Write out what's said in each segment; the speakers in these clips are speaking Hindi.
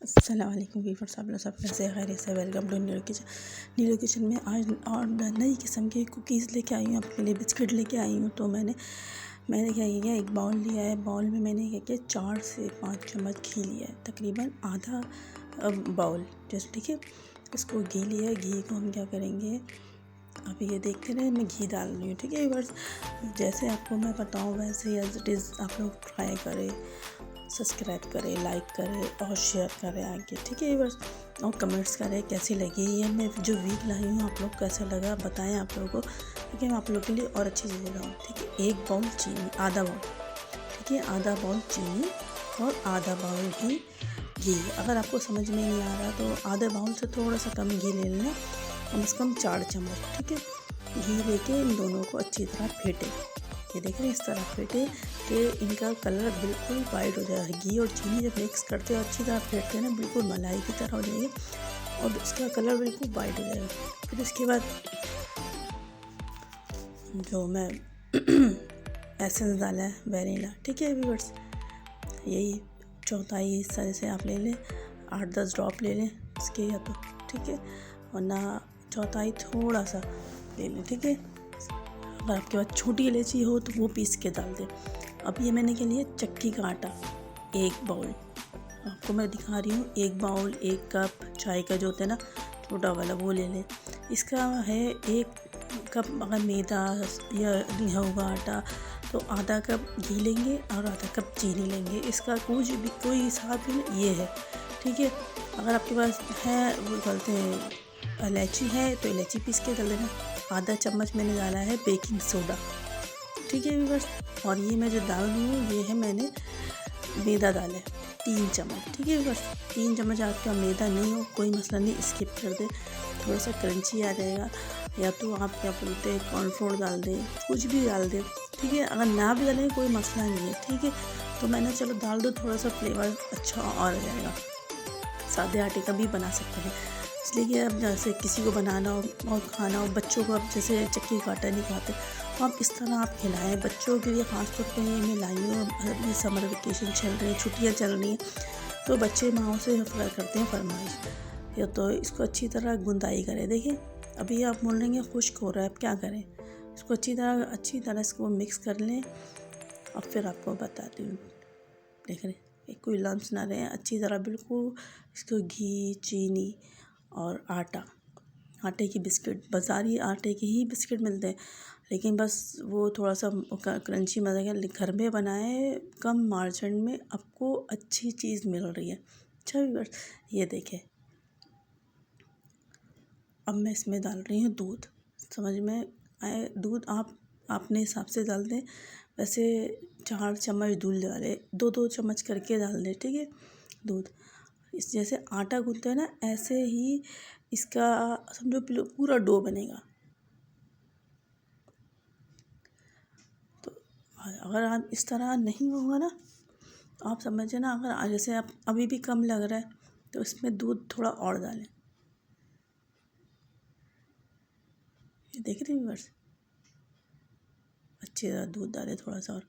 अस्सलाम वालेकुम व्यूअर्स, आप लोग सब कैसे खैरियत से। Welcome to Neelu kitchen. Neelu kitchen में आज और नई किस्म के कुकीज़ लेके आई हूँ, आपके लिए बिस्किट लेके आई हूँ। तो मैंने क्या किया, एक बाउल लिया है। बाउल में मैंने क्या किया, 4 से 5 चम्मच घी लिया है, तकरीबन आधा बाउल जैसे, ठीक है। इसको घी लिया है। घी को हम क्या करेंगे, आप ये देखते रहे, मैं घी डाल रही हूँ, ठीक है। बस जैसे आपको मैं बताऊँ वैसे एज इट इज़ आप लोग ट्राई करें, सब्सक्राइब करें, लाइक करें और शेयर करें आगे, ठीक है। बस और कमेंट्स करें कैसी लगी ये मैं जो वीक लाई हूँ, आप लोग कैसा लगा बताएं आप लोगों को, ठीक है। मैं आप लोगों के लिए और अच्छी चीज़ें लाऊँ, ठीक है। 1 बाउल चीनी, आधा बाउल, ठीक है, आधा बाउल चीनी और आधा बाउल ही घी। अगर आपको समझ में नहीं आ रहा तो आधे बाउल से थोड़ा सा कम घी ले लेना, कम से कम 4 चम्मच, ठीक है। घी लेके इन दोनों को अच्छी तरह फेंटे। ये देखें, इस तरह फेंटे कि इनका कलर बिल्कुल वाइट हो जाएगा। घी और चीनी जब मिक्स करते हैं अच्छी तरह फेंटते हैं ना, बिल्कुल मलाई की तरह हो जाएगी और इसका कलर बिल्कुल वाइट हो जाएगा। फिर इसके बाद जो मैं एसेंस डाला है वैनिला, ठीक है व्यूअर्स, यही चौथाई हिस्सा जैसे आप ले लें, 8-10 ड्रॉप ले लें इसके, या तो ठीक है, वरना चौथाई थोड़ा सा ले लें, ठीक है। अगर आपके पास छोटी इलायची हो तो वो पीस के डाल दें। अब ये मैंने के लिए चक्की का आटा 1 बाउल आपको मैं दिखा रही हूँ। 1 बाउल 1 कप चाय का जो होता है ना छोटा वाला, वो ले लें। इसका है 1 कप। अगर मैदा या लिया हुआ आटा तो आधा कप घी लेंगे और आधा कप चीनी लेंगे। इसका कुछ भी कोई हिसाब ही ये है, ठीक है। अगर आपके पास है वो बोलते हैं इलायची है तो इलायची पीस के डाल देना। आधा चम्मच मैंने डाला है बेकिंग सोडा, ठीक है बस। और ये मैं जो डाल रही हूँ ये है मैंने मैदा डाला है 3 चम्मच, ठीक है बस। 3 चम्मच आपका मैदा नहीं हो कोई मसला नहीं, स्किप कर दे, थोड़ा सा क्रंची आ जाएगा। या तो आप क्या बोलते हैं कॉर्नफ्लोर डाल दें, कुछ भी डाल दें, ठीक है। अगर ना भी डालें कोई मसला नहीं है, ठीक है। तो मैंने चलो डाल दो, थोड़ा सा फ्लेवर अच्छा और आ जाएगा। सादे आटे का भी बना सकते हैं, इसलिए कि अब जैसे किसी को बनाना हो और खाना हो, बच्चों को अब जैसे चक्की का आटा नहीं खाते तो आप इस तरह आप खिलाएं बच्चों के लिए। ख़ास तौर पे ये मैं लाई हूँ, अभी समर वेकेशन चल रही है, छुट्टियाँ चल रही हैं, तो बच्चे माओ से करते हैं फरमाइश, या तो इसको अच्छी तरह गुंदाई करें। देखिए अभी आप बोलेंगे खुश्क हो रहा है, अब क्या करें, इसको अच्छी तरह इसको मिक्स कर लें। अब फिर आपको बताती हूँ, देख रहे कोई लम्स ना रहे, अच्छी तरह बिल्कुल इसको घी चीनी और आटे की बिस्किट, बाज़ारी आटे की ही बिस्किट मिलते हैं, लेकिन बस वो थोड़ा सा क्रंची मज़ा है। घर में बनाए कम मार्जिन में आपको अच्छी चीज़ मिल रही है। अच्छा व्यूअर्स, ये देखें, अब मैं इसमें डाल रही हूँ दूध। समझ में आए, दूध आप अपने हिसाब से डाल दें। वैसे 4 चम्मच दूध डालें, 2-2 चम्मच करके डाल दें, ठीक है दूध। इस जैसे आटा गूंथते हैं ना, ऐसे ही इसका समझो पूरा डो बनेगा। तो अगर आप इस तरह नहीं होगा ना, तो आप समझे ना, अगर जैसे आप अभी भी कम लग रहा है तो इसमें दूध थोड़ा और डालें। ये देख रहे हैं व्यूअर्स, अच्छी तरह दूध डालें थोड़ा सा और,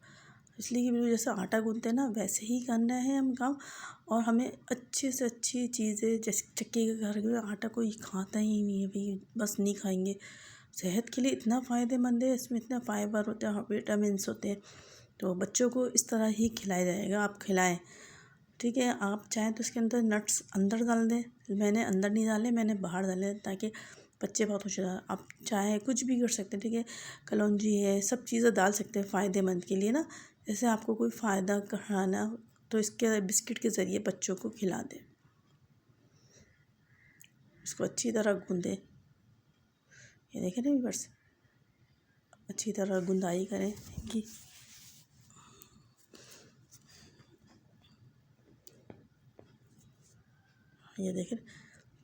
इसलिए कि बिल्कुल जैसे आटा गूंथते हैं ना वैसे ही करना है हम काम। और हमें अच्छी से अच्छी चीज़ें, जैसे चक्की के घर में आटा कोई खाता ही नहीं है भाई, बस नहीं खाएंगे। सेहत के लिए इतना फ़ायदेमंद है, इसमें इतना फाइबर होता है, विटामिन्स होते हैं, तो बच्चों को इस तरह ही खिलाया जाएगा। आप खिलाएं, ठीक है। आप चाहें तो इसके अंदर नट्स अंदर डाल दें, मैंने अंदर नहीं डाले, मैंने बाहर डाले, ताकि बच्चे बहुत खुश हो जाए। आप चाहे कुछ भी कर सकते हैं, ठीक है। कलौंजी है, सब चीज़ें डाल सकते हैं फ़ायदेमंद के लिए ना। जैसे आपको कोई फ़ायदा कराना तो इसके बिस्किट के ज़रिए बच्चों को खिला दें। इसको अच्छी तरह गूंदें, ये देखें ना व्यूअर्स, अच्छी तरह गुंदाई करें कि ये देखें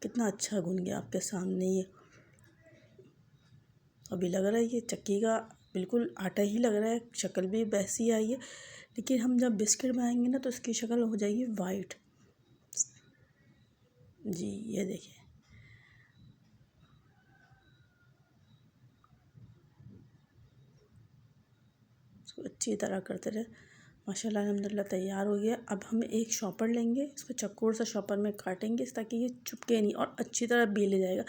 कितना अच्छा गूंद गया आपके सामने। ये अभी लग रहा है ये चक्की का बिल्कुल आटा ही लग रहा है, शक्ल भी वैसी आई है, लेकिन हम जब बिस्किट बनाएंगे ना तो इसकी शक्ल हो जाएगी वाइट। जी ये देखिए, इसको अच्छी तरह करते रहे माशाल्लाह अल्हम्दुलिल्लाह तैयार हो गया। अब हम एक शॉपर लेंगे, इसको चक्कू से शॉपर में काटेंगे ताकि ये चुपके नहीं और अच्छी तरह बेले जाएगा,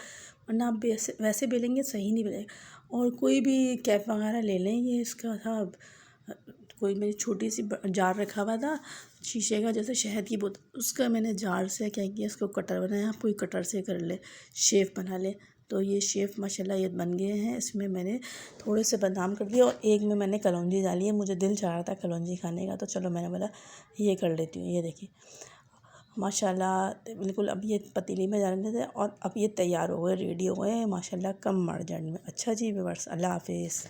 वरना आप वैसे बेलेंगे सही नहीं बेलेगा। और कोई भी कैप वगैरह ले लें, ये इसका था कोई मेरी छोटी सी जार रखा हुआ था शीशे का, जैसे शहद की बोतल, उसका मैंने जार से क्या किया, इसको कटर बनाया। आप कोई कटर से कर ले, शेप बना ले। तो ये शेप माशाल्लाह ये बन गए हैं। इसमें मैंने थोड़े से बादाम कर दिए और एक में मैंने कलौंजी डाली है। मुझे दिल चाह रहा था कलौंजी खाने का, तो चलो मैंने बोला ये कर लेती हूँ। ये देखिए माशाल्लाह बिल्कुल। अब ये पतीली में डालने देते और अब ये तैयार हो गए, रेडी हो गए माशाल्लाह, कम मार्जिन में। अच्छा जी व्यूअर्स, अल्लाह हाफिज़।